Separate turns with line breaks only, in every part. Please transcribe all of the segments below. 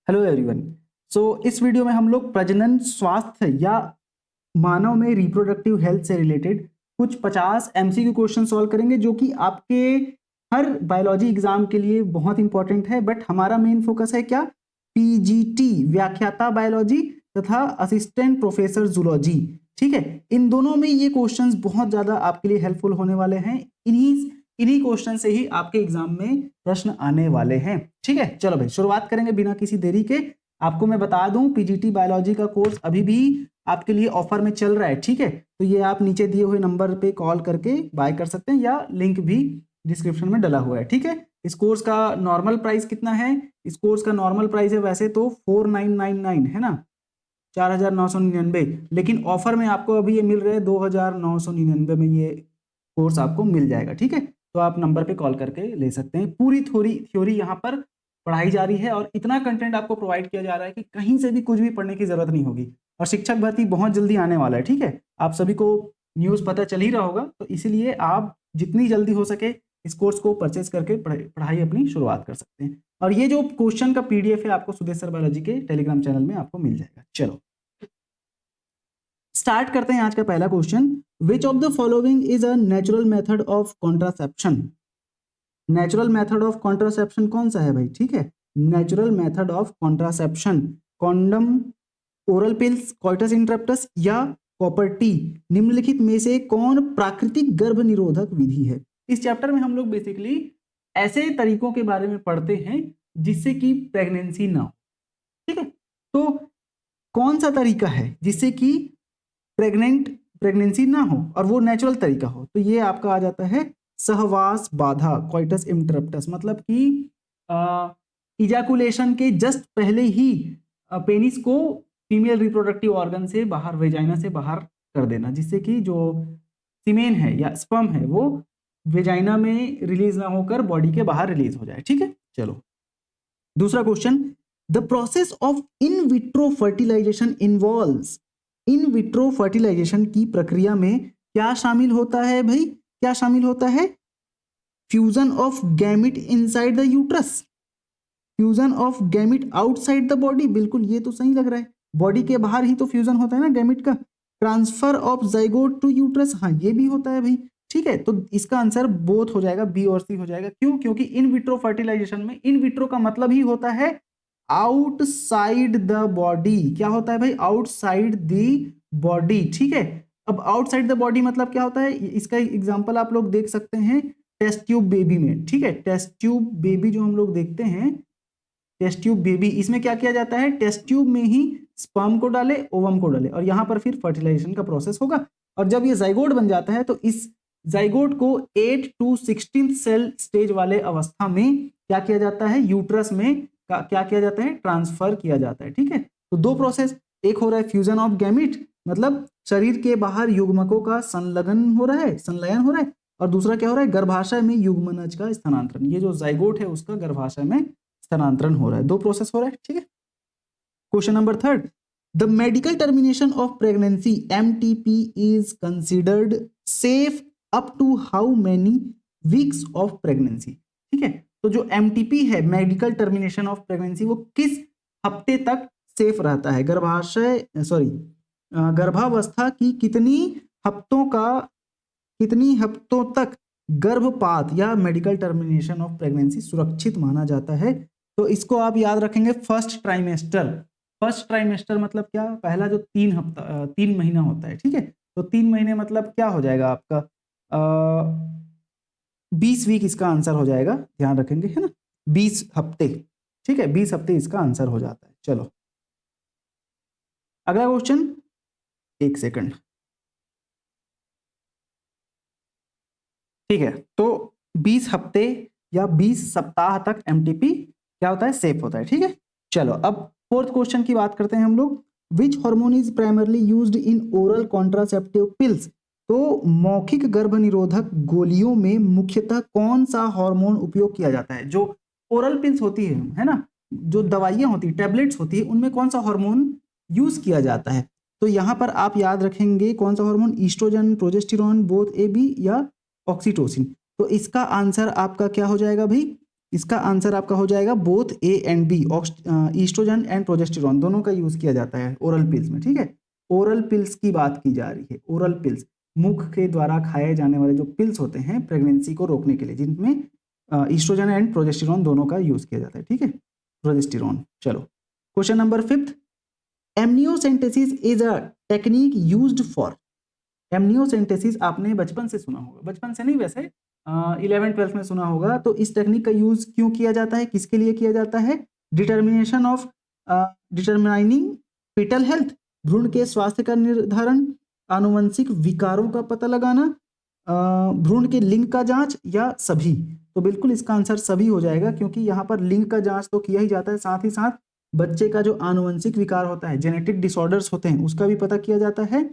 Hello everyone. इस video में हम लोग प्रजनन स्वास्थ्य या मानव में रिप्रोडक्टिव हेल्थ से रिलेटेड कुछ 50 एमसीक्यू क्वेश्चन सॉल्व करेंगे, जो कि आपके हर बायोलॉजी एग्जाम के लिए बहुत इंपॉर्टेंट है। बट हमारा मेन फोकस है क्या? पीजीटी व्याख्याता बायोलॉजी तथा असिस्टेंट प्रोफेसर जूलॉजी। ठीक है, इन दोनों में ये क्वेश्चंस बहुत ज्यादा आपके लिए हेल्पफुल होने वाले हैं। इन्हीं क्वेश्चन से ही आपके एग्जाम में प्रश्न आने वाले हैं। ठीक है, चलो भाई शुरुआत करेंगे बिना किसी देरी के। आपको मैं बता दूं, पीजीटी बायोलॉजी का कोर्स अभी भी आपके लिए ऑफर में चल रहा है। ठीक है, तो ये आप नीचे दिए हुए नंबर पे कॉल करके बाय कर सकते हैं, या लिंक भी डिस्क्रिप्शन में डला हुआ है। ठीक है, इस कोर्स का नॉर्मल प्राइस कितना है? इस कोर्स का नॉर्मल प्राइस है वैसे तो 4999 है ना, 4999, लेकिन ऑफर में आपको अभी ये मिल रहा है 2999 में ये कोर्स आपको मिल जाएगा। ठीक है, तो आप नंबर पे कॉल करके ले सकते हैं। पूरी थ्योरी यहाँ पर पढ़ाई जा रही है और इतना कंटेंट आपको प्रोवाइड किया जा रहा है कि कहीं से भी कुछ भी पढ़ने की जरूरत नहीं होगी। और शिक्षक भर्ती बहुत जल्दी आने वाला है। ठीक है, आप सभी को न्यूज़ पता चल ही रहा होगा, तो इसीलिए आप जितनी जल्दी हो सके इस कोर्स को परचेज करके पढ़ाई अपनी शुरुआत कर सकते हैं। और ये जो क्वेश्चन का पीडीएफ है आपको सुदेश बायोलॉजी के टेलीग्राम चैनल में आपको मिल जाएगा। चलो स्टार्ट करते हैं आज का पहला question. Which of the following is a natural method of contraception? Natural method of contraception कौन सा है भाई? ठीक है, natural method of contraception, condom, oral pills, coitus interruptus या कॉपर टी। निम्नलिखित में से कौन प्राकृतिक गर्भ निरोधक विधि है? इस चैप्टर में हम लोग बेसिकली ऐसे तरीकों के बारे में पढ़ते हैं जिससे कि प्रेगनेंसी ना हो। ठीक है, तो कौन सा तरीका है जिससे कि प्रेगनेंसी ना हो और वो नेचुरल तरीका हो? तो ये आपका आ जाता है सहवास बाधा, कॉइटस इंटरप्टस। मतलब कि इजैकुलेशन के जस्ट पहले ही पेनिस को फीमेल रिप्रोडक्टिव ऑर्गन से बाहर, वेजाइना से बाहर कर देना, जिससे कि जो सीमेन है या स्पर्म है वो वेजाइना में रिलीज ना होकर बॉडी के बाहर रिलीज हो जाए। ठीक है, चलो दूसरा question. The process of in vitro fertilisation involves. In vitro fertilisation की प्रक्रिया में क्या शामिल होता है भाई? क्या शामिल होता है? Fusion of gamete inside the uterus, fusion of gamete outside the body. बिल्कुल, ये तो सही लग रहा है, बॉडी के बाहर ही तो फ्यूजन होता है ना गैमिट का। Transfer of zygote to uterus, हाँ ये भी होता है भाई। ठीक है, तो इसका आंसर बोथ हो जाएगा, बी और सी हो जाएगा। क्यों? क्योंकि इन विट्रो फर्टिलाइजेशन में इन विट्रो का मतलब ही होता है आउटसाइड द बॉडी। क्या होता है भाई? Outside the body. ठीक है, अब आउटसाइड द बॉडी मतलब क्या होता है? इसका एग्जांपल आप लोग देख सकते हैं टेस्ट ट्यूब बेबी में। ठीक है, टेस्ट ट्यूब बेबी जो हम लोग देखते हैं, टेस्ट ट्यूब बेबी, इसमें क्या किया जाता है? टेस्ट ट्यूब में ही स्पर्म को डाले, ओवम को डाले, और यहां पर फिर फर्टिलाइजेशन का प्रोसेस होगा। और जब ये जाइगोट बन जाता है तो इस जाइगोट को 8 to 16 सेल स्टेज वाले अवस्था में क्या किया जाता है? यूट्रस में क्या किया जाता है? ट्रांसफर किया जाता है। ठीक है, तो दो प्रोसेस, एक हो रहा है फ्यूजन ऑफ गैमिट, मतलब शरीर के बाहर युग्मकों का संलग्न हो रहा है, संलयन हो रहा है, और दूसरा क्या हो रहा है? गर्भाशय में युग्मनज का स्थानांतरण। ये जो जाइगोट है उसका गर्भाशय में स्थानांतरण हो रहा है, दो प्रोसेस हो रहा है। ठीक है, question number third. The medical termination of pregnancy MTP is considered safe up to how many weeks of pregnancy? ठीक है, तो जो MTP है, मेडिकल टर्मिनेशन ऑफ प्रेगनेंसी, वो किस हफ्ते तक सेफ रहता है? गर्भावस्था की कितनी हफ्तों तक गर्भपात या मेडिकल टर्मिनेशन ऑफ प्रेगनेंसी सुरक्षित माना जाता है? तो इसको आप याद रखेंगे फर्स्ट ट्राइमेस्टर। फर्स्ट ट्राइमेस्टर मतलब क्या? पहला जो 3 महीना होता है। ठीक है, तो 3 महीने मतलब क्या हो जाएगा आपका? 20 वीक इसका आंसर हो जाएगा, ध्यान रखेंगे, है ना, 20 हफ्ते। ठीक है, 20 हफ्ते इसका आंसर हो जाता है। चलो अगला क्वेश्चन, एक सेकंड। ठीक है, तो 20 हफ्ते या 20 सप्ताह तक MTP क्या होता है? सेफ होता है। ठीक है, चलो अब फोर्थ क्वेश्चन की बात करते हैं हम लोग। Which hormone is primarily used in oral contraceptive pills? तो मौखिक गर्भ निरोधक गोलियों में मुख्यतः कौन सा हार्मोन उपयोग किया जाता है? जो ओरल पिल्स होती है ना, जो दवाइयां होती है, टैबलेट्स होती है, उनमें कौन सा हार्मोन यूज किया जाता है? तो यहां पर आप याद रखेंगे कौन सा hormone? Oestrogen, progesterone, both AB या ऑक्सीटोसिन। तो इसका आंसर आपका क्या हो जाएगा भाई? इसका आंसर आपका हो जाएगा both A and B, oestrogen and progesterone दोनों का यूज किया जाता है ओरल पिल्स में, ठीक है। ओरल पिल्स की बात की जा रही है, ओरल पिल्स मुख के द्वारा खाए जाने वाले जो पिल्स होते हैं प्रेगनेंसी को रोकने के लिए, जिनमें ईस्ट्रोजन एंड प्रोजेस्टेरॉन दोनों का यूज किया जाता है, ठीक है, प्रोजेस्टेरॉन। चलो question number 5, amniocentesis is a technique used for. Amniocentesis आपने बचपन से सुना होगा, बचपन से नहीं वैसे 11th-12th में सुना होगा। तो इस टेक्निक का यूज क्यों किया जाता है, किसके लिए किया जाता है? Determination of determining foetal health, भ्रूण के स्वास्थ्य का निर्धारण, आनुवंशिक विकारों का पता लगाना, भ्रूण के लिंग का जांच, या सभी। तो बिल्कुल इसका आंसर सभी हो जाएगा, क्योंकि यहाँ पर लिंग का जांच तो किया ही जाता है, साथ ही साथ बच्चे का जो आनुवंशिक विकार होता है, जेनेटिक डिसऑर्डर्स होते हैं, उसका भी पता किया जाता है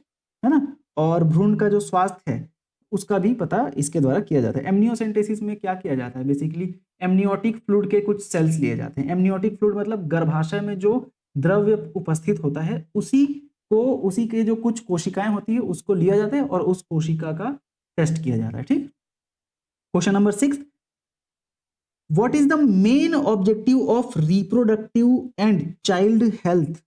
ना, और भ्रूण का जो स्वास्थ्य है उसका भी पता इसके द्वारा किया जाता है। एमनियोसेंटेसिस में क्या किया जाता है? बेसिकली एमनियोटिक फ्लूइड के कुछ सेल्स लिए जाते हैं। एमनियोटिक फ्लूइड मतलब गर्भाशय में जो द्रव्य उपस्थित होता है उसी के जो कुछ कोशिकाएं होती है उसको लिया जाता है और उस कोशिका का टेस्ट किया जाता है, ठीक। Question number 6, what is the main objective of reproductive and child health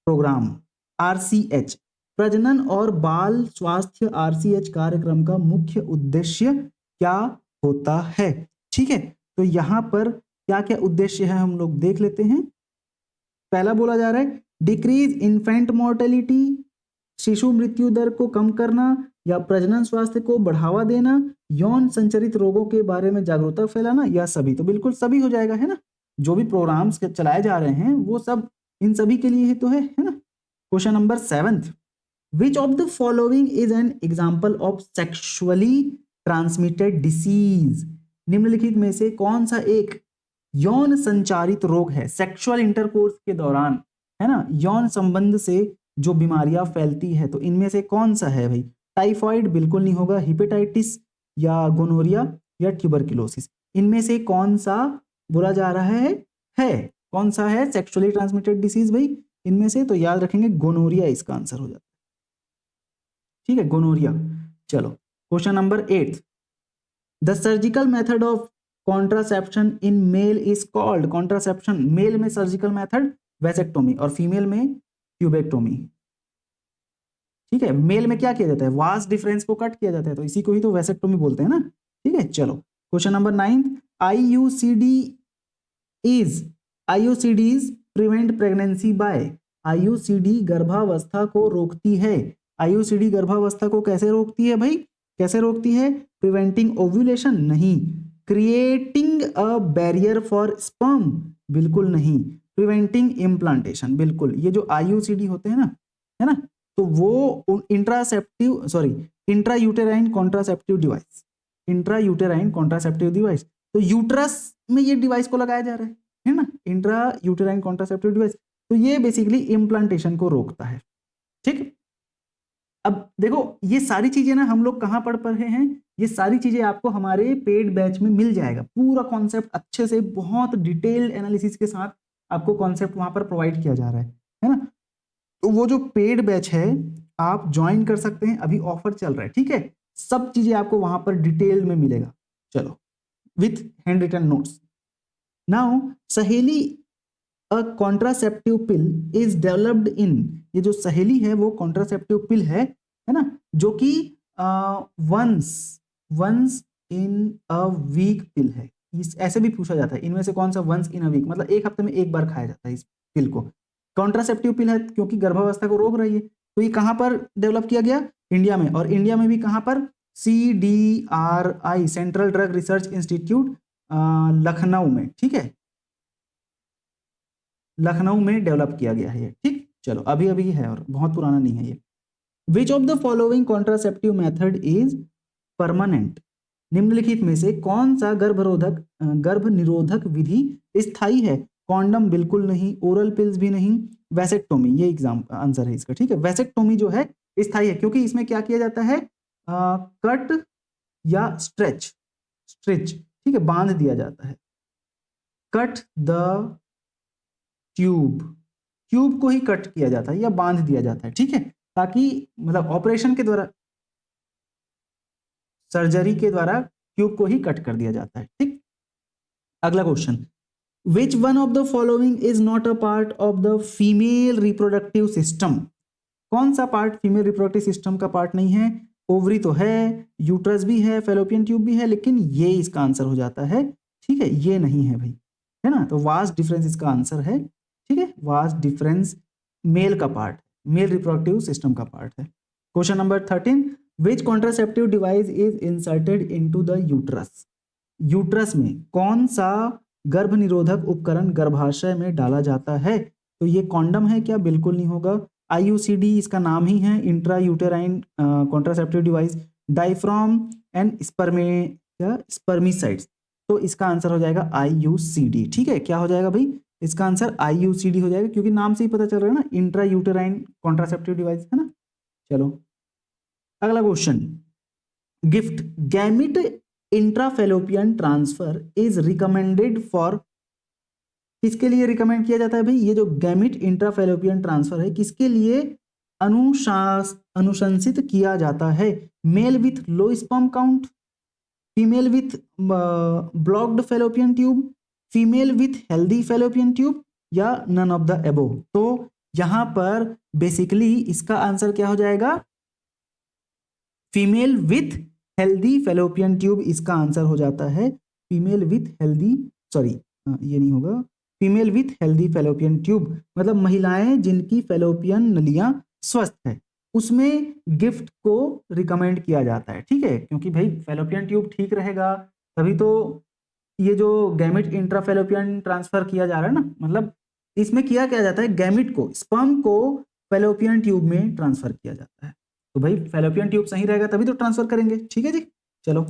programme RCH? प्रजनन और बाल स्वास्थ्य RCH कार्यक्रम का मुख्य उद्देश्य क्या होता है? ठीक है, तो यहां पर क्या क्या उद्देश्य है हम लोग देख लेते हैं। पहला बोला जा रहा है डिक्रीज इन्फेंट मोर्टेलिटी, शिशु मृत्यु दर को कम करना, या प्रजनन स्वास्थ्य को बढ़ावा देना, यौन संचरित रोगों के बारे में जागरूकता फैलाना, या सभी। तो बिल्कुल सभी हो जाएगा, है ना। जो भी प्रोग्राम्स चलाए जा रहे हैं वो सब इन सभी के लिए ही तो है ना। Question number 7, which of the following is an example of sexually transmitted disease? निम्नलिखित में से कौन सा एक यौन संचारित रोग है? सेक्सुअल इंटरकोर्स के दौरान, है ना, यौन संबंध से जो बीमारियां फैलती है, तो इनमें से कौन सा है भाई? टाइफाइड बिल्कुल नहीं होगा, हिपेटाइटिस या गोनोरिया या ट्यूबरकुलोसिस, इनमें से कौन सा बोला जा रहा है कौन सा है सेक्सुअली ट्रांसमिटेड डिसीज भाई इनमें से? तो याद रखेंगे गोनोरिया इसका आंसर हो जाता है, ठीक है, गोनोरिया। चलो question number 8, the surgical method of contraception in male is called. Contraception male में सर्जिकल मेथड वैसेक्टोमी और फीमेल में ट्यूबेक्टोमी, ठीक है। मेल में क्या किया जाता है? वास डिफरेंस को कट किया जाता है, तो इसी को ही तो वैसेक्टोमी बोलते हैं ना, ठीक है। चलो question number 9, IUCDs prevent pregnancy bye. IUCD गर्भावस्था को रोकती है। IUCD गर्भावस्था को कैसे रोकती है भाई? कैसे रोकती है? प्रिवेंटिंग ओव्यूलेशन नहीं, creating a barrier for sperm बिल्कुल नहीं, प्रिवेंटिंग इम्प्लांटेशन बिल्कुल। ये जो IUCD होते हैं ना, है ना, तो वो intra uterine contraceptive device, intra uterine contraceptive device, तो यूट्रस में ये डिवाइस को लगाया जा रहा है ना, इंट्रा यूटेराइन कॉन्ट्रासेप्टिव डिवाइस। तो ये बेसिकली इम्प्लांटेशन को रोकता है, ठीक। अब देखो ये सारी चीजें ना हम लोग कहां पढ़ रहे हैं, ये सारी चीजें आपको हमारे पेड बैच में मिल जाएगा, पूरा कॉन्सेप्ट अच्छे से बहुत डिटेल्ड एनालिसिस के साथ आपको कॉन्सेप्ट वहां पर प्रोवाइड किया जा रहा है ना। तो वो जो पेड बैच है आप ज्वाइन कर सकते हैं, अभी ऑफर चल रहा है, ठीक है। सब चीजें आपको वहां पर डिटेल में मिलेगा। चलो with handwritten notes. Now Saheli a contraceptive pill is developed in, ये जो सहेली है वो कॉन्ट्रासेप्टिव पिल है ना, जो कि वंस इन अ वीक पिल है। इस ऐसे भी पूछा जाता है, इनमें से कौन सा वंस इन अ वीक, मतलब एक हफ्ते में एक बार खाया जाता है इस पिल को। कॉन्ट्रासेप्टिव पिल है क्योंकि गर्भावस्था को रोक रही है। तो ये कहां पर डेवलप किया गया? इंडिया में, और इंडिया में भी कहां पर? CDRI central drug research institute Lucknow में, ठीक है, लखनऊ में डेवलप किया गया है ये, ठीक। चलो अभी अभी है और बहुत पुराना नहीं है ये। विच of the following contraceptive method is permanent? निम्नलिखित में से कौन सा गर्भ निरोधक विधि स्थायी है? कॉन्डम बिल्कुल नहीं, ओरल पिल्स भी नहीं, वैसेक्टोमी ये आंसर है इसका, ठीक है। वैसेक्टोमी जो है स्थायी है, क्योंकि इसमें क्या किया जाता है? कट या स्ट्रेच, ठीक है, बांध दिया जाता है। कट द ट्यूब को ही कट किया जाता है या बांध दिया जाता है, ठीक है, ताकि मतलब ऑपरेशन के द्वारा, सर्जरी के द्वारा ट्यूब को ही कट कर दिया जाता है, ठीक। अगला question, which one of the following is not a part of the female reproductive system? कौन सा पार्ट फीमेल रिप्रोडक्टिव सिस्टम का पार्ट नहीं है? ओवरी तो है, यूट्रस भी है, फेलोपियन ट्यूब भी है, लेकिन ये इसका आंसर हो जाता है। ठीक है, ये नहीं है भाई, है ना। तो वास्ट डिफरेंस इसका आंसर है। ठीक है, वास्ट डिफरेंस मेल का पार्ट, मेल रिप्रोडक्टिव सिस्टम का पार्ट है। Question number 13, which contraceptive device is inserted into the uterus? Uterus में कौन सा गर्भ निरोधक उपकरण गर्भाशय में डाला जाता है? तो ये कॉन्डम है क्या? बिल्कुल नहीं होगा। IUCD इसका नाम ही है, intra uterine contraceptive device, diaphragm and स्पर्मिसाइड्स। तो इसका आंसर हो जाएगा IUCD। ठीक है, क्या हो जाएगा भाई? इसका आंसर IUCD हो जाएगा, क्योंकि नाम से ही पता चल रहा है ना, इंट्रा यूटेराइन कॉन्ट्रासेप्टिव डिवाइस, है ना। चलो अगला question, gift gamete intrafallopian transfer is recommended for, किसके लिए रिकमेंड किया जाता है भाई? ये जो गैमिट इंट्राफेलोपियन ट्रांसफर है, किसके लिए अनुशंसित किया जाता है? Mail with low sperm count, female with blocked fallopian tube, female with healthy fallopian tube, या नन ऑफ द अबोव? तो यहां पर बेसिकली इसका आंसर क्या हो जाएगा? Female with healthy fallopian tube इसका आंसर हो जाता है। फीमेल विथ हेल्दी, सॉरी ये नहीं होगा, female with healthy fallopian tube मतलब महिलाएं जिनकी फेलोपियन नलियां स्वस्थ है, उसमें गिफ्ट को रिकमेंड किया जाता है। ठीक है, क्योंकि भाई फेलोपियन ट्यूब ठीक रहेगा तभी तो ये जो गैमिट इंट्राफेलोपियन ट्रांसफर किया जा रहा है ना, मतलब इसमें किया जाता है, गैमिट को, स्पर्म को फेलोपियन ट्यूब में ट्रांसफर किया जाता है। तो भाई फेलोपियन ट्यूब सही रहेगा तभी तो ट्रांसफर करेंगे। ठीक है जी, चलो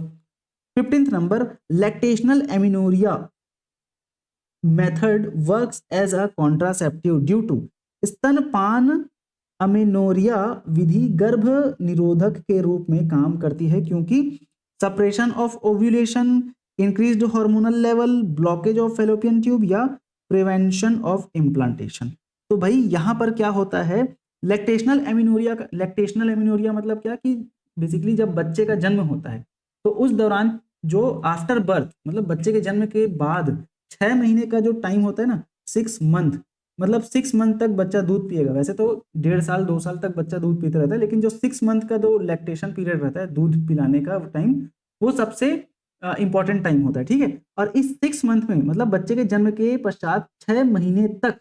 15th number, lactational amenorrhoea method works as a contraceptive due to, स्तनपान अमेनोरिया विधि गर्भ निरोधक के रूप में काम करती है क्योंकि suppression of ovulation, increased hormonal level, blockage of fallopian tube, या प्रिवेंशन ऑफ इम्प्लांटेशन। तो भाई यहां पर क्या होता है, लैक्टेशनल एमिनोरिया मतलब क्या कि बेसिकली जब बच्चे का जन्म होता है तो उस दौरान जो आफ्टर बर्थ मतलब बच्चे के जन्म के बाद 6 महीने का जो टाइम होता है ना, 6 मंथ, मतलब 6 मंथ तक बच्चा दूध पिएगा। वैसे तो 1.5 साल 2 साल तक बच्चा दूध पीता रहता है, लेकिन जो 6 मंथ का जो लैक्टेशन पीरियड रहता है, दूध पिलाने का टाइम, वो सबसे इंपॉर्टेंट टाइम होता है। ठीक है, और इस 6 मंथ में मतलब बच्चे के जन्म के पश्चात 6 महीने तक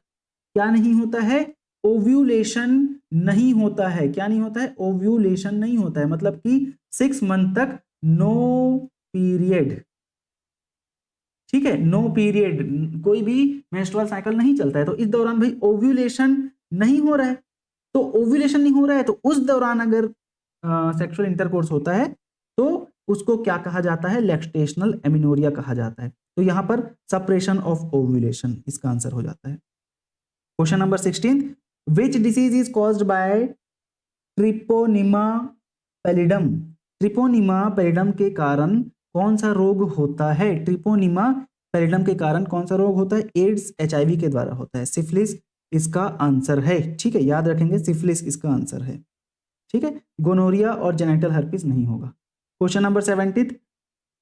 क्या नहीं होता है? ओव्यूलेशन नहीं होता है। क्या नहीं होता है? ओव्यूलेशन नहीं होता है, मतलब कि 6 मंथ तक नो पीरियड। ठीक है, नो पीरियड, कोई भी मेंस्ट्रुअल साइकिल नहीं चलता है। तो इस दौरान भाई ओव्यूलेशन नहीं हो रहा है, तो ओव्यूलेशन नहीं हो रहा है तो उस दौरान अगर सेक्सुअल इंटरकोर्स होता है तो उसको क्या कहा जाता है? लैक्टेशनल एमिनोरिया कहा जाता है। तो यहां पर सप्रेशन ऑफ ओव्यूलेशन इसका आंसर हो जाता है। Question number 16, which disease is caused by Treponema pallidum? Treponema pallidum के कारण कौन सा रोग होता है? ट्रिपोनिमा पैलिडम के कारण कौन सा रोग होता है? एड्स HIV के द्वारा होता है। सिफिलिस इसका आंसर है। ठीक है, याद रखेंगे, सिफिलिस इसका आंसर है। ठीक है, गोनोरिया और जेनिटल हर्पिस नहीं होगा। Question number 17,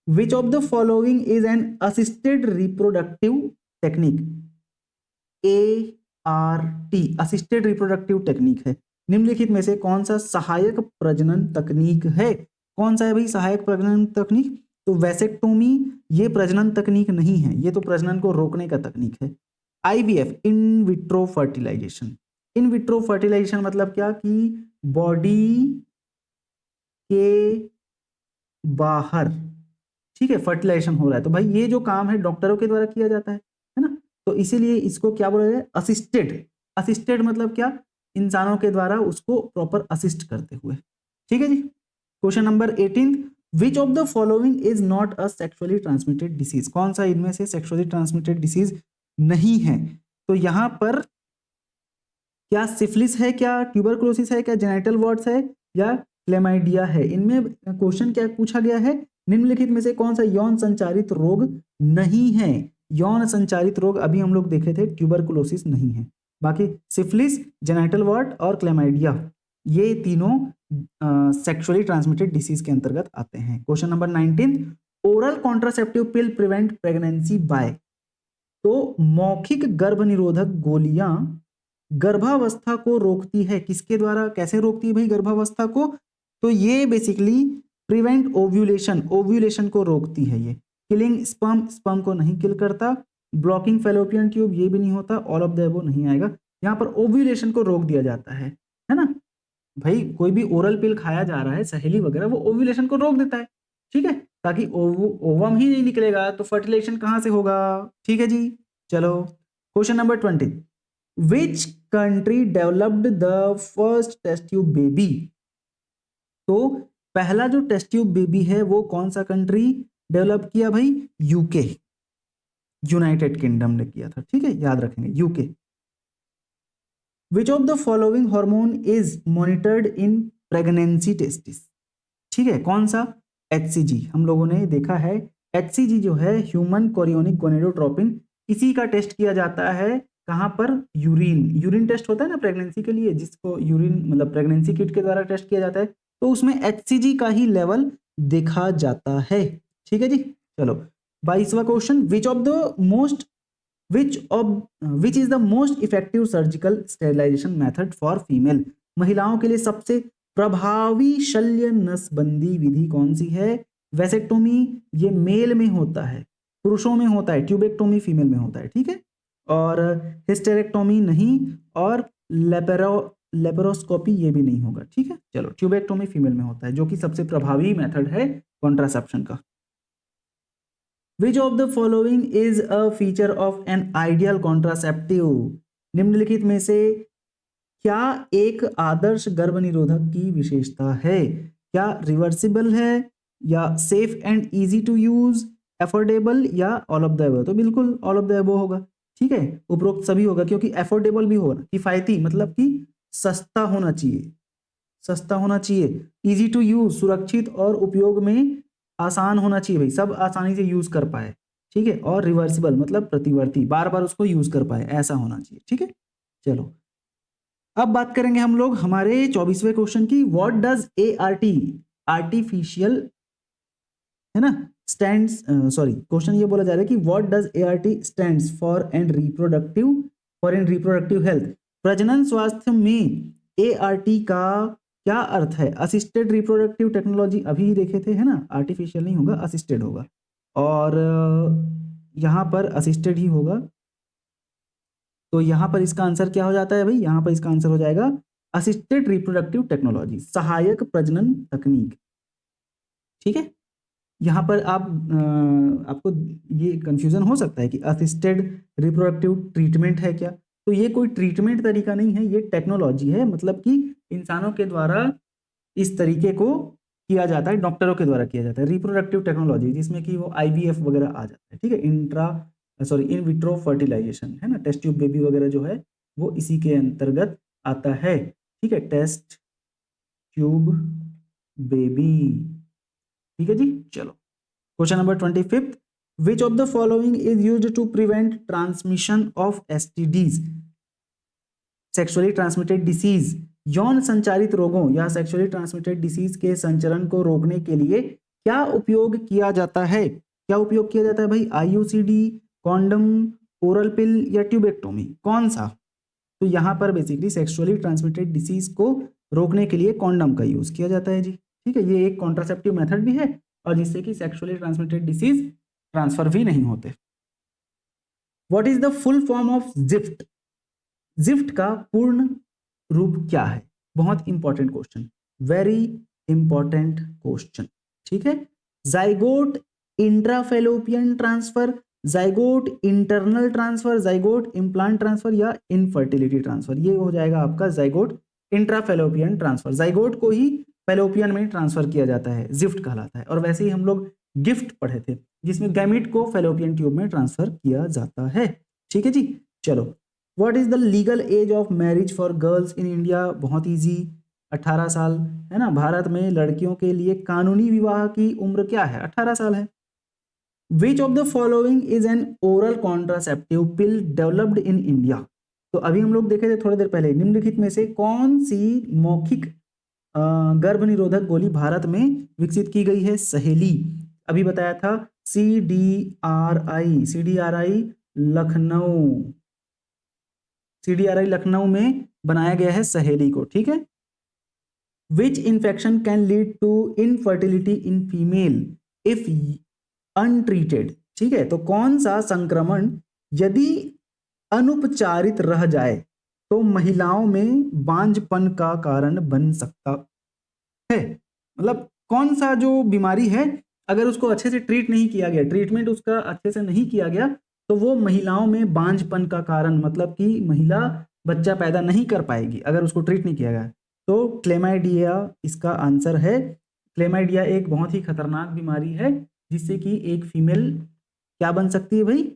which of the following is an assisted reproductive technique? ART assisted reproductive technique है। निम्नलिखित में से कौन सा सहायक प्रजनन तकनीक है? कौन सा है भाई सहायक प्रजनन तकनीक? तो वैसेक्टोमी ये प्रजनन तकनीक नहीं है, ये तो प्रजनन को रोकने का तकनीक है। IVF in vitro fertilisation. In vitro fertilisation मतलब क्या कि बॉडी के बाहर, ठीक है, फर्टिलाइजेशन हो रहा है। तो भाई ये जो काम है डॉक्टरों के द्वारा किया जाता है ना, तो इसीलिए इसको क्या बोला जाए? असिस्टेड। असिस्टेड मतलब क्या? इंसानों के द्वारा उसको प्रॉपर असिस्ट करते हुए। ठीक है जी। Question number 18, which of the following is not a sexually transmitted disease? कौन सा इनमें से सेक्सुअली ट्रांसमिटेड डिसीज नहीं है? तो यहां पर क्या सिफिलिस है, क्या ट्यूबरकुलोसिस है, क्या जेनिटल वार्ड्स है, या क्लेमाइडिया है? इनमें क्वेश्चन क्या पूछा गया है? निम्नलिखित में से कौन सा यौन संचारित रोग नहीं है? यौन संचारित रोग अभी हम लोग देखे थे, ट्यूबरकुलोसिस नहीं है। बाकी सिफिलिस, जेनिटल वार्ड और क्लेमाइडिया ये तीनों सेक्सुअली ट्रांसमिटेड डिसीज के अंतर्गत आते हैं। क्वेश्चन नंबर 19, ओरल कॉन्ट्रासेप्टिव पिल प्रिवेंट प्रेगनेंसी बाय, तो मौखिक गर्भ निरोधक गोलियां गर्भावस्था को रोकती है, किसके द्वारा, कैसे रोकती है भाई गर्भावस्था को, तो ये बेसिकली प्रिवेंट ओव्यूलेशन, ओव्यूलेशन को रोकती है ये। किलिंग स्पर्म, स्पर्म को नहीं किल करता। ब्लॉकिंग फैलोपियन ट्यूब, ये भी नहीं होता। ऑल ऑफ द अबव नहीं आएगा। यहाँ पर ओव्यूलेशन को रोक दिया जाता है ना भाई। कोई भी ओरल पिल खाया जा रहा है, सहेली वगैरह, वो ओव्यूलेशन को रोक देता है, ठीक है, ताकि ओवम ही नहीं निकलेगा तो फर्टिलाइजेशन कहाँ से होगा। ठीक है जी। चलो question number 20, which country developed the first test tube baby, तो पहला जो टेस्ट ट्यूब बेबी है वो कौन सा कंट्री डेवलप किया भाई, यूके, यूनाइटेड किंगडम ने किया था, ठीक है, याद रखेंगे UK. Which of the following hormone is monitored in pregnancy testis, ठीक है, कौन सा, HCG, हम लोगों ने देखा है HCG जो है ह्यूमन कोरियोनिक गोनेडोट्रोपिन, इसी का टेस्ट किया जाता है कहाँ पर, यूरिन, यूरिन टेस्ट होता है ना प्रेगनेंसी के लिए, जिसको यूरिन मतलब प्रेगनेंसी किट के द्वारा टेस्ट किया जाता है, तो उसमें HCG का ही लेवल देखा जाता है, ठीक है जी। चलो 22वां question, which is the most effective surgical sterilisation method for female, महिलाओं के लिए सबसे प्रभावी शल्य नसबंदी विधि कौन सी है। वैसेक्टोमी ये मेल में होता है, पुरुषों में होता है, ट्यूबेक्टोमी फीमेल में होता है, ठीक है, और हिस्टेरेक्टोमी नहीं, और लेपेरोस्कोपी ये भी नहीं होगा, ठीक है। चलो ट्यूबेक्टोमी फीमेल में होता है, जो कि सबसे प्रभावी मेथड है कॉन्ट्रासेप्शन का। विच of the following is a feature of an ideal contraceptive, निम्नलिखित में से क्या एक आदर्श गर्भ निरोधक की विशेषता है, क्या रिवर्सिबल है, या safe and easy to use, affordable, या ऑल ऑफ द अबव, तो बिल्कुल ऑल ऑफ द अबव होगा, ठीक है, उपरोक्त सभी होगा, क्योंकि एफोर्डेबल भी होगा, किफायती मतलब कि सस्ता होना चाहिए, सस्ता होना चाहिए, इजी टू यूज सुरक्षित और उपयोग में आसान होना चाहिए भाई, सब आसानी से यूज कर पाए, ठीक है, और रिवर्सिबल मतलब प्रतिवर्ती, बार बार उसको यूज कर पाए, ऐसा होना चाहिए, ठीक है। चलो अब बात करेंगे हम लोग हमारे 24वें क्वेश्चन की, व्हाट डज ART, आर्टिफिशियल, है ना, स्टैंड्स, सॉरी क्वेश्चन ये बोला जा रहा है कि what does ART stands for and reproductive, for in reproductive health, प्रजनन स्वास्थ्य में ART का क्या अर्थ है, असिस्टेड रिप्रोडक्टिव टेक्नोलॉजी, अभी ही देखे थे, है ना, आर्टिफिशियल नहीं होगा, असिस्टेड होगा, और यहाँ पर असिस्टेड ही होगा, तो यहाँ पर इसका आंसर क्या हो जाता है भाई, यहाँ पर इसका आंसर हो जाएगा असिस्टेड रिप्रोडक्टिव टेक्नोलॉजी, सहायक प्रजनन तकनीक, ठीक है। यहाँ पर आपको ये कंफ्यूजन हो सकता है कि असिस्टेड रिप्रोडक्टिव ट्रीटमेंट है क्या, तो ये कोई ट्रीटमेंट तरीका नहीं है, ये टेक्नोलॉजी है, मतलब कि इंसानों के द्वारा इस तरीके को किया जाता है, डॉक्टरों के द्वारा किया जाता है, रिप्रोडक्टिव टेक्नोलॉजी, जिसमें कि वो IVF वगैरह आ जाता है, ठीक है, इन विट्रो फर्टिलाइजेशन, है ना, टेस्ट ट्यूब बेबी वगैरह जो है वो इसी के अंतर्गत आता है, ठीक है, टेस्ट ट्यूब बेबी, ठीक है जी। चलो question number 25, which of the following is used to prevent transmission of STDs, sexually transmitted disease, यौन संचारित रोगों या सेक्सुअली ट्रांसमिटेड डिसीज के संचरण को रोकने के लिए क्या उपयोग किया जाता है, क्या उपयोग किया जाता है भाई, IUCD, कॉन्डम, ओरल पिल, या ट्यूबेक्टोमी, कौन सा, तो यहाँ पर बेसिकली सेक्सुअली ट्रांसमिटेड डिसीज को रोकने के लिए कॉन्डम का यूज किया जाता है जी, ठीक है, ये एक कॉन्ट्रासेप्टिव मेथड भी है, और जिससे कि सेक्सुअली ट्रांसमिटेड डिसीज ट्रांसफर भी नहीं होते। What is the full form of gift, gift का पूर्ण रूप क्या है, बहुत important question, very important question, ठीक है। Zygote intrafallopian transfer, zygote internal transfer, zygote implant transfer, या इनफर्टिलिटी ट्रांसफर, ये हो जाएगा आपका जाइगोट इंट्राफेलोपियन ट्रांसफर, जाइगोट को ही फेलोपियन में ट्रांसफर किया जाता है, जिफ्ट कहलाता है, और वैसे ही हम लोग गिफ्ट पढ़े थे, जिसमें गैमिट को फेलोपियन ट्यूब में ट्रांसफर किया जाता है, ठीक है जी। चलो what is the legal age of marriage for girls in India, बहुत इजी, 18 साल, है ना, भारत में लड़कियों के लिए कानूनी विवाह की उम्र क्या है, 18 साल है। विच of the following is an oral contraceptive pill developed in India, तो अभी हम लोग देखे थे थोड़ी देर पहले, निम्नलिखित में से कौन सी मौखिक गर्भ निरोधक गोली भारत में विकसित की गई है, सहेली। अभी बताया था CDRI लखनऊ में बनाया गया है सहेली को, ठीक है। Which infection can lead to infertility in female if untreated, ठीक है। तो कौन सा संक्रमण यदि अनुपचारित रह जाए तो महिलाओं में बांझपन का कारण बन सकता है। मतलब कौन सा जो बीमारी है अगर उसको अच्छे से ट्रीट नहीं किया गया, ट्रीटमेंट उसका अच्छे से नहीं किया गया, तो वो महिलाओं में बांझपन का कारण, मतलब कि महिला बच्चा पैदा नहीं कर पाएगी अगर उसको ट्रीट नहीं किया गया। तो क्लेमाइडिया इसका आंसर है। क्लेमाइडिया एक बहुत ही खतरनाक बीमारी है जिससे कि एक फीमेल क्या बन सकती है भाई,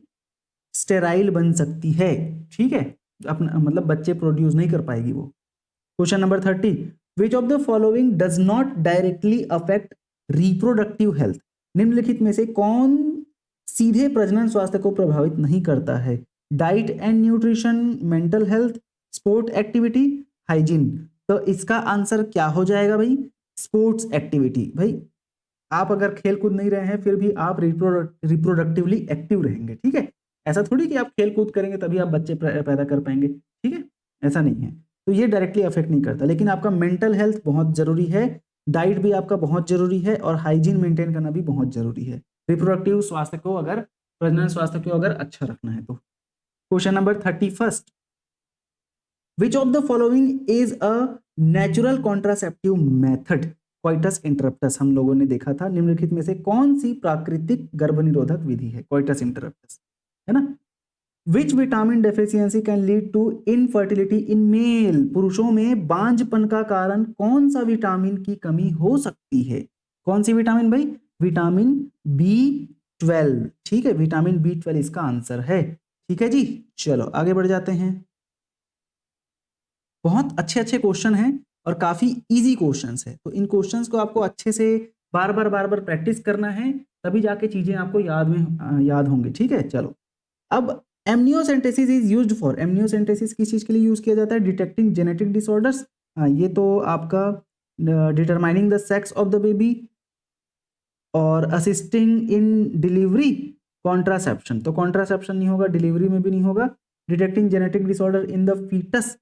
स्टेराइल बन सकती है, ठीक है। अपना मतलब बच्चे प्रोड्यूस नहीं कर पाएगी वो। Question number 30, which of the following does not directly affect reproductive health, निम्नलिखित में से कौन सीधे प्रजनन स्वास्थ्य को प्रभावित नहीं करता है। Diet and nutrition, mental health, sport activity, hygiene. तो इसका आंसर क्या हो जाएगा भाई, स्पोर्ट्स एक्टिविटी। भाई आप अगर खेल कूद नहीं रहे हैं फिर भी आप रिप्रोडक्टिवली एक्टिव रहेंगे, ठीक है। ऐसा थोड़ी कि आप खेल कूद करेंगे तभी आप बच्चे पैदा कर पाएंगे, ठीक है, ऐसा नहीं है। तो ये डायरेक्टली अफेक्ट नहीं करता, लेकिन आपका मेंटल हेल्थ बहुत जरूरी है, डाइट भी आपका बहुत जरूरी है और हाइजीन मेंटेन करना भी बहुत जरूरी है रिप्रोडक्टिव स्वास्थ्य को, अगर प्रजनन स्वास्थ्य को अगर अच्छा रखना है तो। Question number 31, which of the following is a natural contraceptive method, coitus interruptus हम लोगों ने देखा था, निम्नलिखित में से कौन सी प्राकृतिक गर्भनिरोधक विधि है, कोइटस इंटरप्टस, है ना। Which vitamin deficiency can lead to infertility in male, पुरुषों में बांझपन का कारण कौन सा विटामिन की कमी हो सकती है, कौन सी विटामिन भाई, विटामिन B12, ठीक है, विटामिन B12 इसका आंसर है, ठीक है जी। चलो आगे बढ़ जाते हैं। बहुत अच्छे अच्छे क्वेश्चन हैं और काफी इजी क्वेश्चंस है, तो इन क्वेश्चंस को आपको अच्छे से बार बार प्रैक्टिस करना है, तभी जाके चीजें आपको याद होंगी, ठीक है। चलो अब amniocentesis is used for, amniocentesis किस चीज के लिए यूज किया जाता है, डिटेक्टिंग जेनेटिक डिसऑर्डर्स, ये तो आपका determining the sex of the baby और असिस्टिंग इन डिलीवरी, कॉन्ट्रासेप्शन, तो कॉन्ट्रासेप्शन नहीं होगा, डिलीवरी में भी नहीं होगा, detecting genetic disorder in the foetus,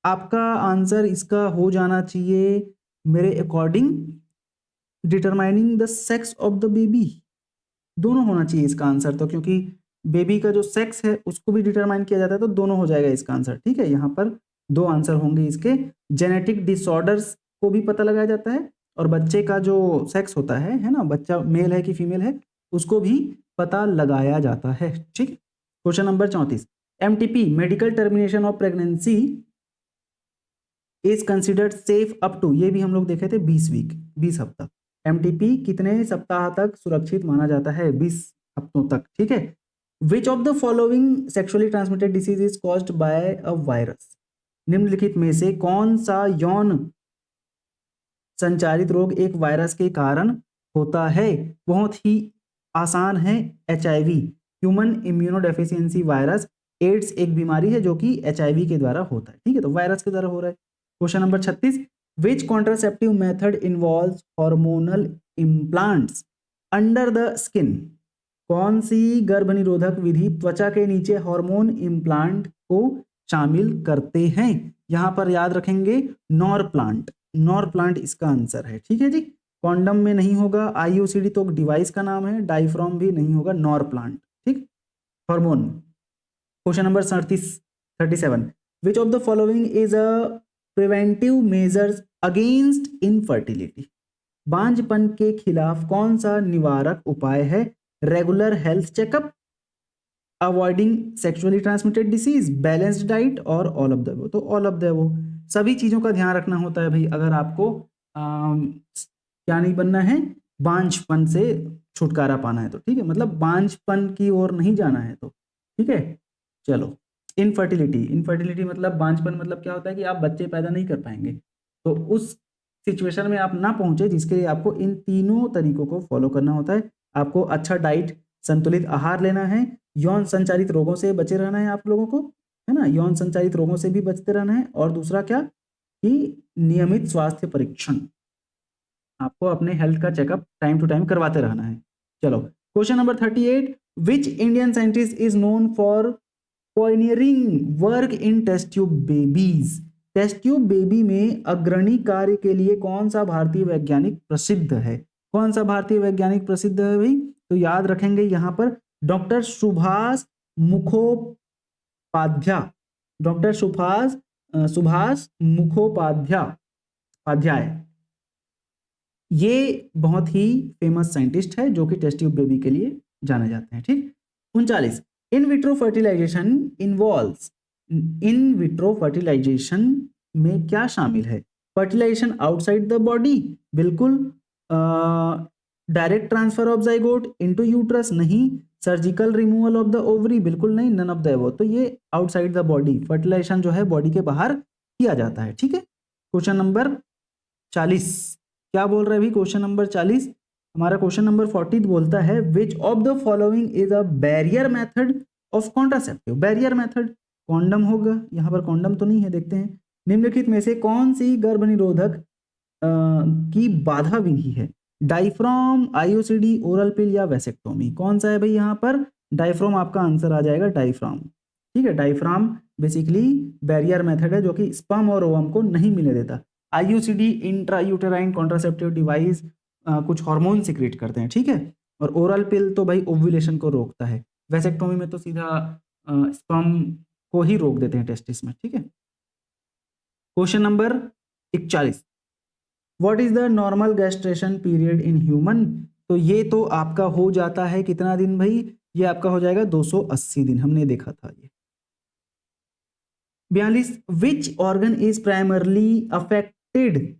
आपका आंसर इसका हो जाना चाहिए मेरे according determining the sex of the baby, दोनों होना चाहिए इसका आंसर, तो क्योंकि बेबी का जो सेक्स है उसको भी डिटरमाइन किया जाता है, तो दोनों हो जाएगा इसका आंसर, ठीक है। यहाँ पर दो आंसर होंगे इसके, जेनेटिक डिसऑर्डर्स को भी पता लगाया जाता है और बच्चे का जो सेक्स होता है ना, बच्चा मेल है कि फीमेल है, उसको भी पता लगाया जाता है, ठीक। Question number 34, MTP medical termination of pregnancy is considered safe up to, ये भी हम लोग देखे थे 20 वीक, 20 हफ्ता। MTP कितने सप्ताह तक सुरक्षित माना जाता है, 20 हफ्तों तक, ठीक है। विच of the following sexually transmitted disease is caused bye a virus, निम्नलिखित में से कौन सा यौन संचारित रोग एक वायरस के कारण होता है, बहुत ही आसान है, HIV, human immunodeficiency virus. AIDS एक बीमारी है जो कि HIV के द्वारा होता है, ठीक है, तो वायरस के द्वारा हो रहा है। Question number 36, which contraceptive method involves hormonal implants under the skin, कौन सी गर्भनिरोधक विधि त्वचा के नीचे हार्मोन इम्प्लांट को शामिल करते हैं, यहां पर याद रखेंगे नॉर प्लांट, नॉर प्लांट इसका आंसर है, ठीक है जी। कॉन्डम में नहीं होगा, IUCD तो डिवाइस का नाम है, डाइफ्रॉम भी नहीं होगा, नॉर प्लांट, ठीक, hormone. Question number 37, which of the following is a preventive measures against infertility, बांझपन के खिलाफ कौन सा निवारक उपाय है, regular health checkup, avoiding sexually transmitted disease, balanced diet और ऑल ऑफ द अबव, तो ऑल ऑफ द अबव, सभी चीजों का ध्यान रखना होता है भाई अगर आपको क्या नहीं बनना है, बांझपन से छुटकारा पाना है तो, ठीक है, मतलब बांझपन की ओर नहीं जाना है तो, ठीक है। चलो इनफर्टिलिटी, इनफर्टिलिटी मतलब बांझपन मतलब क्या होता है कि आप बच्चे पैदा नहीं कर पाएंगे, तो उस सिचुएशन में आप ना पहुंचे, जिसके लिए आपको इन तीनों तरीकों को फॉलो करना होता है। आपको अच्छा डाइट, संतुलित आहार लेना है, यौन संचारित रोगों से बचे रहना है आप लोगों को, है ना, यौन संचारित रोगों से भी बचते रहना है, और दूसरा क्या कि नियमित स्वास्थ्य परीक्षण, आपको अपने हेल्थ का चेकअप टाइम टू टाइम करवाते रहना है। चलो question number 38, which Indian scientist is known for pioneering work in test tube babies. Test tube baby में अग्रणी कार्य के लिए कौन सा भारतीय वैज्ञानिक प्रसिद्ध है? कौन सा भारतीय वैज्ञानिक प्रसिद्ध है भाई? तो याद रखेंगे यहाँ पर डॉक्टर सुभाष मुखोपाध्याय, डॉक्टर सुभाष मुखोपाध्याय, ये बहुत ही फेमस साइंटिस्ट है जो कि टेस्ट ट्यूब बेबी के लिए जाने जाते हैं। ठीक। 39, in vitro fertilisation involves, in vitro fertilisation में क्या शामिल है? फर्टिलाइजेशन आउटसाइड द बॉडी, बिल्कुल। Direct transfer of zygote into uterus, नहीं। Surgical removal of the ovary, बिल्कुल नहीं, नन ऑफ द अबव। तो ये आउटसाइड द बॉडी, फर्टिलाइजेशन जो है बॉडी के बाहर किया जाता है। ठीक है। क्वेश्चन नंबर 40 क्या बोल रहे हैं भाई? क्वेश्चन नंबर 40 हमारा क्वेश्चन नंबर 40 बोलता है विच of the following is a barrier method of contraceptive. Barrier method condom होगा, यहाँ पर कॉन्डम तो नहीं है, देखते हैं। निम्नलिखित में से कौन सी गर्भ निरोधक की बाधा विधि है? डाइफ्राम, आईयूसीडी, ओरल पिल या वेसेक्टोमी? कौन सा है भाई यहाँ पर? डाइफ्राम आपका आंसर आ जाएगा, डाइफ्राम। ठीक है। डाइफ्राम बेसिकली बैरियर मेथड है जो कि स्पर्म और ओवम को नहीं मिलने देता। आईयूसीडी इंट्रायूटेराइन कॉन्ट्रासेप्टिव डिवाइस कुछ हार्मोन सिक्रेट करते हैं। ठीक है। और ओरल पिल तो भाई ओव्यूलेशन को रोकता है। वेसेक्टोमी में तो सीधा स्पर्म को ही रोक देते हैं टेस्टिस में। ठीक है। Question number 41, what is the normal gestation period in human? तो ये तो आपका हो जाता है कितना दिन भाई? ये आपका हो जाएगा 280 दिन, हमने देखा था ये। 42, which organ is primarily affected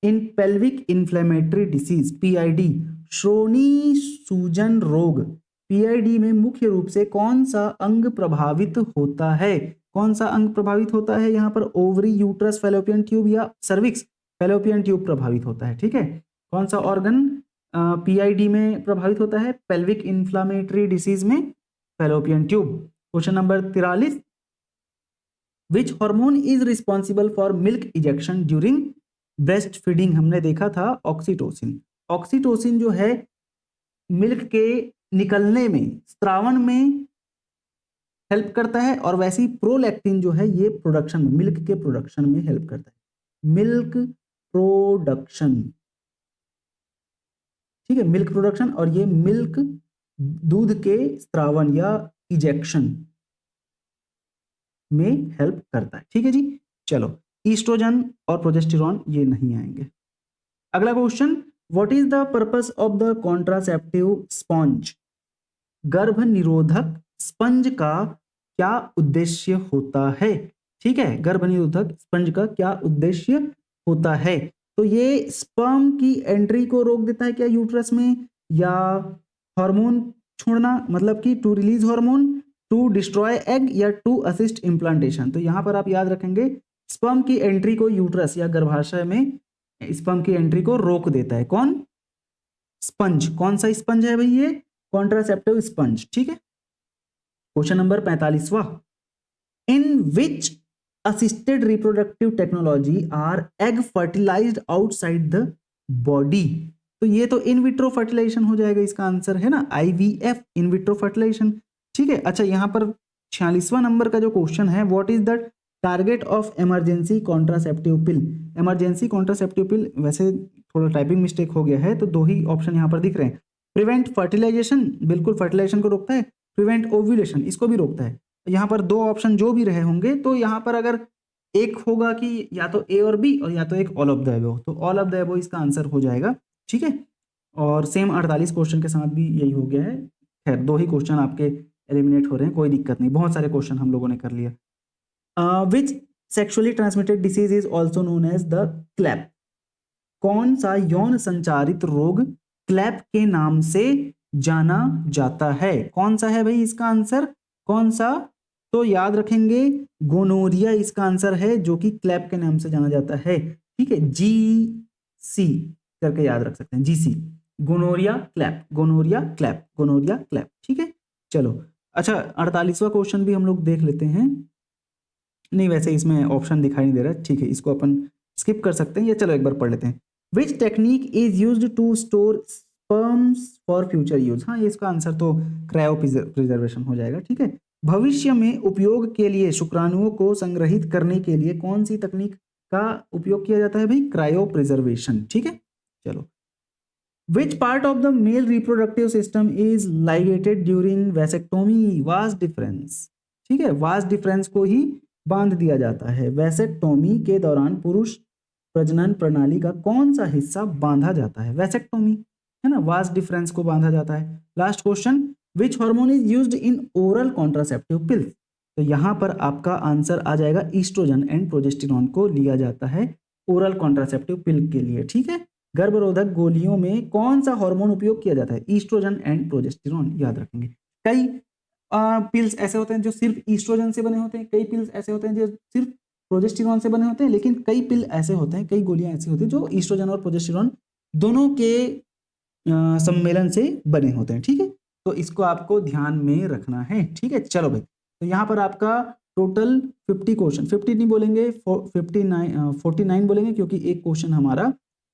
in pelvic inflammatory disease PID? श्रोणी सूजन रोग, पीआईडी में मुख्य रूप से कौन सा अंग प्रभावित होता है? कौन सा अंग प्रभावित होता है यहाँ पर? ओवरी, यूट्रस, फैलोपियन ट्यूब या सर्विक्स? फैलोपियन ट्यूब प्रभावित होता है। ठीक है। कौन सा ऑर्गन पीआईडी में प्रभावित होता है? पेल्विक इन्फ्लामेटरी डिसीज में fallopian tube. Question number 43, which hormone is responsible for milk ejection during breast feeding? हमने देखा था ऑक्सीटोसिन। ऑक्सीटोसिन जो है मिल्क के निकलने में, स्त्रावण में हेल्प करता है, और वैसे ही प्रोलैक्टिन जो है ये प्रोडक्शन में, मिल्क के प्रोडक्शन में हेल्प करता है। मिल्क प्रोडक्शन, ठीक है, मिल्क प्रोडक्शन, और ये मिल्क दूध के स्त्रावण या इजेक्शन में हेल्प करता है। ठीक है जी। चलो, ईस्ट्रोजन और प्रोजेस्टेरॉन ये नहीं आएंगे। अगला question, what is the purpose of the contraceptive sponge? गर्भ निरोधक स्पंज का क्या उद्देश्य होता है? ठीक है, गर्भ निरोधक स्पंज का क्या उद्देश्य होता है? तो ये स्पर्म की एंट्री को रोक देता है क्या यूट्रस में, या हार्मोन छोड़ना, मतलब कि to release hormone, to destroy egg, या टू असिस्ट इम्प्लांटेशन? तो यहां पर आप याद रखेंगे स्पर्म की एंट्री को यूट्रस या गर्भाशय में स्पर्म की एंट्री को रोक देता है कौन? स्पंज। कौन सा स्पंज है भाई? ये कॉन्ट्रासेप्टिव स्पंज। ठीक है। क्वेश्चन नंबर 45वां, in which assisted reproductive technology are egg fertilised outside the body? तो ये तो इन विट्रो फर्टिलाइजेशन हो जाएगा, इसका आंसर है ना आईवीएफ, इन विट्रो फर्टिलाइजेशन। ठीक है। अच्छा, यहां पर 46वां नंबर का जो क्वेश्चन है, what is the target of emergency contraceptive pill? Emergency contraceptive पिल, वैसे थोड़ा टाइपिंग मिस्टेक हो गया है तो दो ही ऑप्शन यहां पर दिख रहे हैं। प्रिवेंट फर्टिलाइजेशन, बिल्कुल फर्टिलाइजेशन को रोकता है। प्रिवेंट ओव्यूलेशन, इसको भी रोकता है। यहाँ पर दो ऑप्शन जो भी रहे होंगे, तो यहाँ पर अगर एक होगा कि या तो ए और बी, और या तो एक ऑल ऑफ द अबव, तो ऑल ऑफ द अबव इसका आंसर हो जाएगा। ठीक है। और सेम 48 क्वेश्चन के साथ भी यही हो गया है। खैर, दो ही क्वेश्चन आपके एलिमिनेट हो रहे हैं, कोई दिक्कत नहीं, बहुत सारे क्वेश्चन हम लोगों ने कर लिया। Which sexually transmitted disease is also known as the clap? कौन सा यौन संचारित रोग क्लैप के नाम से जाना जाता है? कौन सा है भाई इसका आंसर? कौन सा? तो याद रखेंगे गोनोरिया इसका आंसर है, जो कि क्लैप के नाम से जाना जाता है। ठीक है, जीसी करके याद रख सकते हैं, GC, gonorrhoea clap, gonorrhoea clap, gonorrhoea clap. ठीक है। चलो, अच्छा 48वां क्वेश्चन भी हम लोग देख लेते हैं। नहीं, वैसे इसमें ऑप्शन दिखाई नहीं दे रहा है, ठीक है, इसको अपन स्किप कर सकते हैं, या चलो एक बार पढ़ लेते हैं। Which technique is used to store sperms for future use. हाँ, ये इसका आंसर तो क्रायो प्रिजर्वेशन हो जाएगा। ठीक है, भविष्य में उपयोग के लिए शुक्राणुओं को संग्रहित करने के लिए कौन सी तकनीक का उपयोग किया जाता है भाई? Cryo preservation. ठीक है, चलो। Which part of the male reproductive system is ligated during vasectomy? Vas deferens। ठीक है, वास डिफरेंस को ही बांध दिया जाता है। वैसेक्टोमी के दौरान पुरुष प्रजनन प्रणाली का कौन सा हिस्सा बांधा जाता है? वैसेक्टोमी, है ना, वास डिफरेंस को बांधा जाता है। Last question, which hormone is used in oral contraceptive pills? तो यहां पर आपका आंसर आ जाएगा ईस्ट्रोजन एंड प्रोजेस्टेरॉन को लिया जाता है ओरल कॉन्ट्रासेप्टिव पिल के लिए। ठीक है, गर्भरोधक गोलियों में कौन सा हार्मोन उपयोग किया जाता है? ईस्ट्रोजन एंड प्रोजेस्टेरॉन, याद रखेंगे। कई पिल्स ऐसे होते हैं जो सिर्फ ईस्ट्रोजन से बने होते हैं, कई पिल्स ऐसे होते हैं जो सिर्फ प्रोजेस्टेरॉन से बने होते हैं, लेकिन कई पिल ऐसे होते हैं, कई गोलियां ऐसी होती हैं जो ईस्ट्रोजन और प्रोजेस्टेरॉन दोनों के सम्मेलन से बने होते हैं। ठीक है, तो इसको आपको ध्यान में रखना है। ठीक है, चलो भाई, तो यहाँ पर आपका टोटल 50 क्वेश्चन, 50 नहीं बोलेंगे, 49 बोलेंगे, क्योंकि एक क्वेश्चन हमारा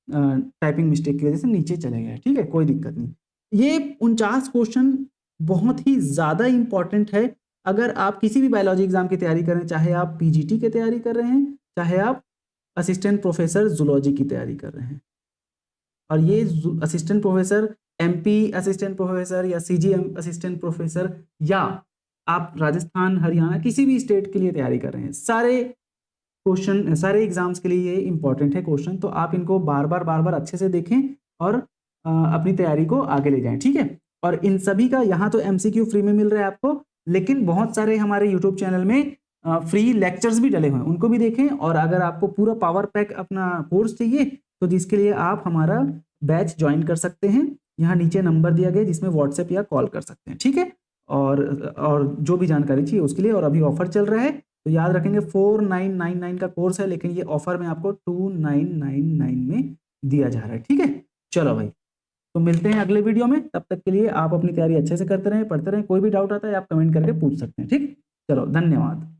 टाइपिंग मिस्टेक की वजह से नीचे चले गए। ठीक है, कोई दिक्कत नहीं। ये 49 क्वेश्चन बहुत ही ज़्यादा इंपॉर्टेंट है। अगर आप किसी भी बायोलॉजी एग्जाम की तैयारी कर रहे हैं, चाहे आप पीजीटी की तैयारी कर रहे हैं, चाहे आप असिस्टेंट प्रोफेसर जूलॉजी की तैयारी कर रहे हैं, और ये assistant professor MP assistant professor या सीजीएम असिस्टेंट प्रोफेसर, या आप राजस्थान हरियाणा किसी भी स्टेट के लिए तैयारी कर रहे हैं, सारे क्वेश्चन, सारे एग्जाम्स के लिए ये इंपॉर्टेंट है क्वेश्चन। तो आप इनको बार बार अच्छे से देखें और अपनी तैयारी को आगे ले जाएं। ठीक है, और इन सभी का यहाँ तो एमसीक्यू फ्री में मिल रहा है आपको, लेकिन बहुत सारे हमारे यूट्यूब चैनल में फ्री लेक्चर्स भी डले हुए हैं, उनको भी देखें। और अगर आपको पूरा पावर पैक अपना कोर्स चाहिए, तो जिसके लिए आप हमारा बैच ज्वाइन कर सकते हैं। यहाँ नीचे नंबर दिया गया जिसमें व्हाट्सएप या कॉल कर सकते हैं। ठीक है, और जो भी जानकारी चाहिए उसके लिए, और अभी ऑफर चल रहा है, तो याद रखेंगे 4999 का कोर्स है, लेकिन ये ऑफर में आपको 2999 में दिया जा रहा है। ठीक है, चलो भाई, तो मिलते हैं अगले वीडियो में। तब तक के लिए आप अपनी तैयारी अच्छे से करते रहें, पढ़ते रहें। कोई भी डाउट आता है आप कमेंट करके पूछ सकते हैं। ठीक, चलो, धन्यवाद।